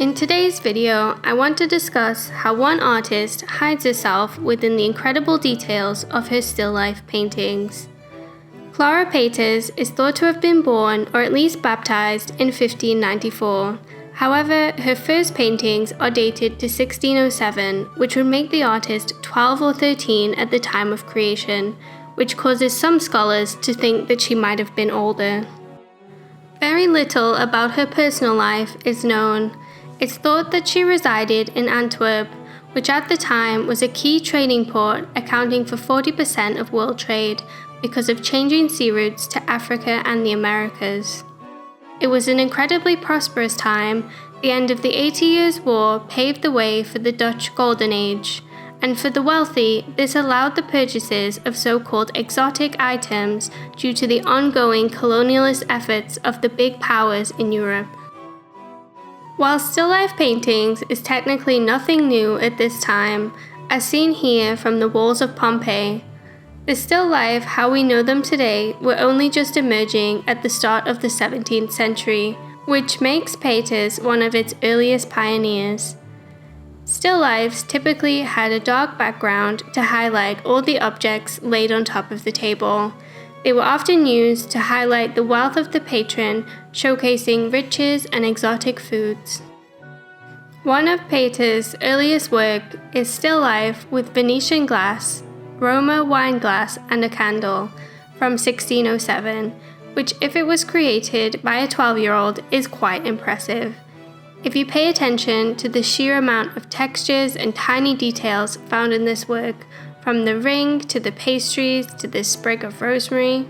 In today's video, I want to discuss how one artist hides herself within the incredible details of her still life paintings. Clara Peeters is thought to have been born or at least baptized in 1594. However, her first paintings are dated to 1607, which would make the artist 12 or 13 at the time of creation, which causes some scholars to think that she might have been older. Very little about her personal life is known. It's thought that she resided in Antwerp, which at the time was a key trading port accounting for 40% of world trade because of changing sea routes to Africa and the Americas. It was an incredibly prosperous time. The end of the 80 Years' War paved the way for the Dutch Golden Age, and for the wealthy, this allowed the purchases of so-called exotic items due to the ongoing colonialist efforts of the big powers in Europe. While still life paintings is technically nothing new at this time, as seen here from the walls of Pompeii, the still life how we know them today were only just emerging at the start of the 17th century, which makes Peeters one of its earliest pioneers. Still lifes typically had a dark background to highlight all the objects laid on top of the table. They were often used to highlight the wealth of the patron, showcasing riches and exotic foods. One of Peeters' earliest work is still life with Venetian glass, Roma wine glass and a candle from 1607, which if it was created by a 12-year-old is quite impressive. If you pay attention to the sheer amount of textures and tiny details found in this work, from the ring to the pastries to this sprig of rosemary.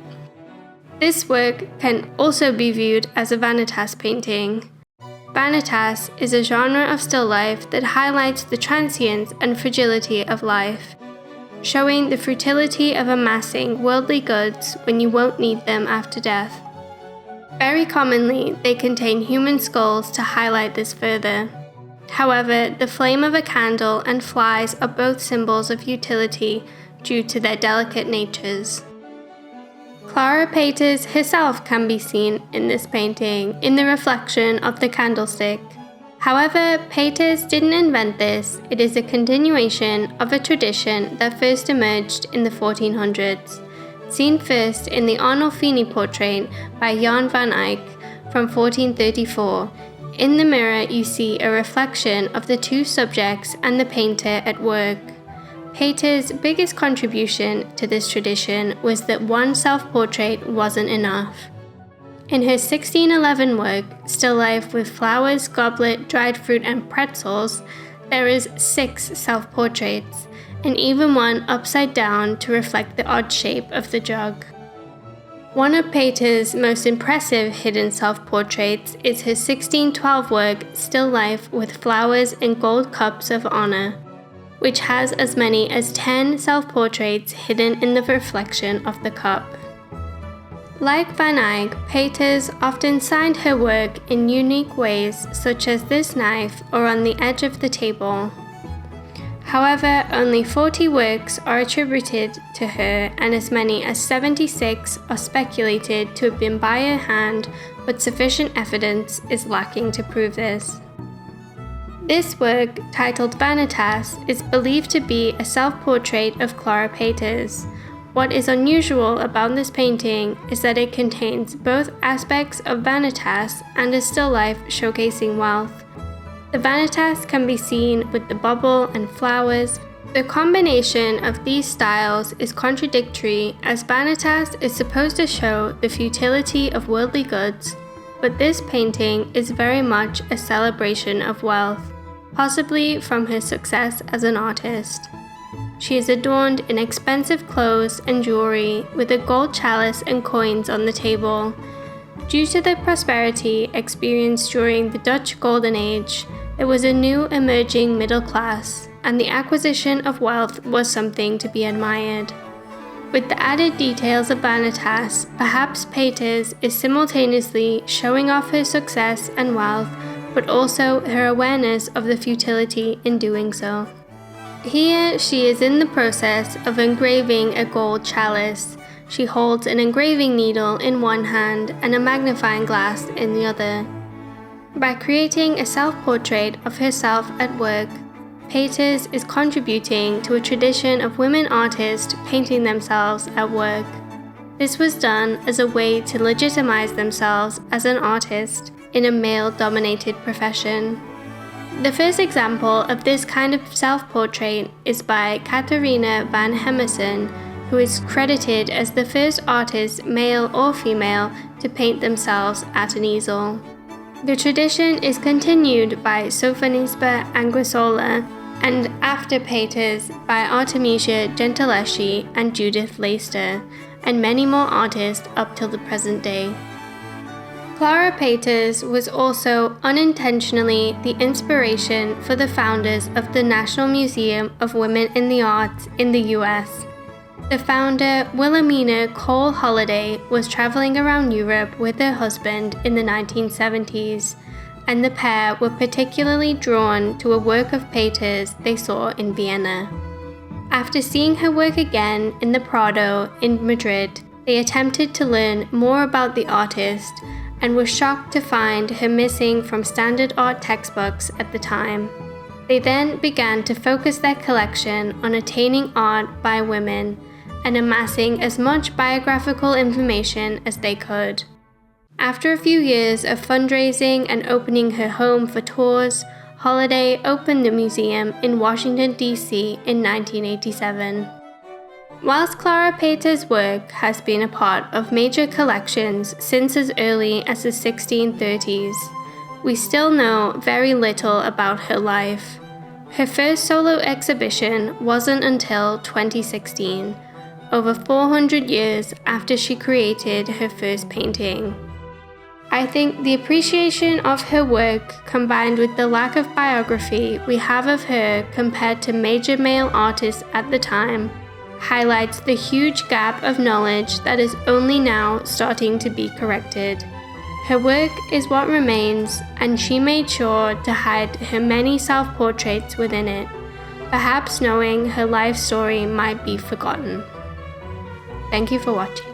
This work can also be viewed as a vanitas painting. Vanitas is a genre of still life that highlights the transience and fragility of life, showing the futility of amassing worldly goods when you won't need them after death. Very commonly, they contain human skulls to highlight this further. However, the flame of a candle and flies are both symbols of utility due to their delicate natures. Clara Peeters herself can be seen in this painting in the reflection of the candlestick. However, Peeters didn't invent this. It is a continuation of a tradition that first emerged in the 1400s, seen first in the Arnolfini portrait by Jan van Eyck from 1434. In the mirror, you see a reflection of the two subjects and the painter at work. Peeters' biggest contribution to this tradition was that one self-portrait wasn't enough. In her 1611 work, Still Life with Flowers, Goblet, Dried Fruit and Pretzels, there is 6 self-portraits, and even one upside down to reflect the odd shape of the jug. One of Peeters' most impressive hidden self-portraits is her 1612 work Still Life with Flowers and Gold Cups of Honor, which has as many as 10 self-portraits hidden in the reflection of the cup. Like Van Eyck, Peeters often signed her work in unique ways, such as this knife or on the edge of the table. However, only 40 works are attributed to her, and as many as 76 are speculated to have been by her hand, but sufficient evidence is lacking to prove this. This work, titled Vanitas, is believed to be a self-portrait of Clara Peeters. What is unusual about this painting is that it contains both aspects of vanitas and a still life showcasing wealth. The vanitas can be seen with the bubble and flowers. The combination of these styles is contradictory, as vanitas is supposed to show the futility of worldly goods, but this painting is very much a celebration of wealth, possibly from her success as an artist. She is adorned in expensive clothes and jewelry, with a gold chalice and coins on the table. Due to the prosperity experienced during the Dutch Golden Age, there was a new emerging middle class, and the acquisition of wealth was something to be admired. With the added details of vanitas, perhaps Peeters is simultaneously showing off her success and wealth, but also her awareness of the futility in doing so. Here she is in the process of engraving a gold chalice. She holds an engraving needle in one hand and a magnifying glass in the other. By creating a self-portrait of herself at work, Peeters is contributing to a tradition of women artists painting themselves at work. This was done as a way to legitimize themselves as an artist in a male-dominated profession. The first example of this kind of self-portrait is by Katharina van Hemerson, who is credited as the first artist, male or female, to paint themselves at an easel. The tradition is continued by Sofonisba Anguissola, and after Peeters by Artemisia Gentileschi and Judith Leyster, and many more artists up till the present day. Clara Peeters was also unintentionally the inspiration for the founders of the National Museum of Women in the Arts in the US. The founder, Wilhelmina Cole Holliday, was traveling around Europe with her husband in the 1970s, and the pair were particularly drawn to a work of Peeters they saw in Vienna. After seeing her work again in the Prado in Madrid, they attempted to learn more about the artist and were shocked to find her missing from standard art textbooks at the time. They then began to focus their collection on attaining art by women and amassing as much biographical information as they could. After a few years of fundraising and opening her home for tours, Holliday opened the museum in Washington, D.C. in 1987. Whilst Clara Peeters' work has been a part of major collections since as early as the 1630s, we still know very little about her life. Her first solo exhibition wasn't until 2016, over 400 years after she created her first painting. I think the appreciation of her work, combined with the lack of biography we have of her compared to major male artists at the time, highlights the huge gap of knowledge that is only now starting to be corrected. Her work is what remains, and she made sure to hide her many self-portraits within it, perhaps knowing her life story might be forgotten. Thank you for watching.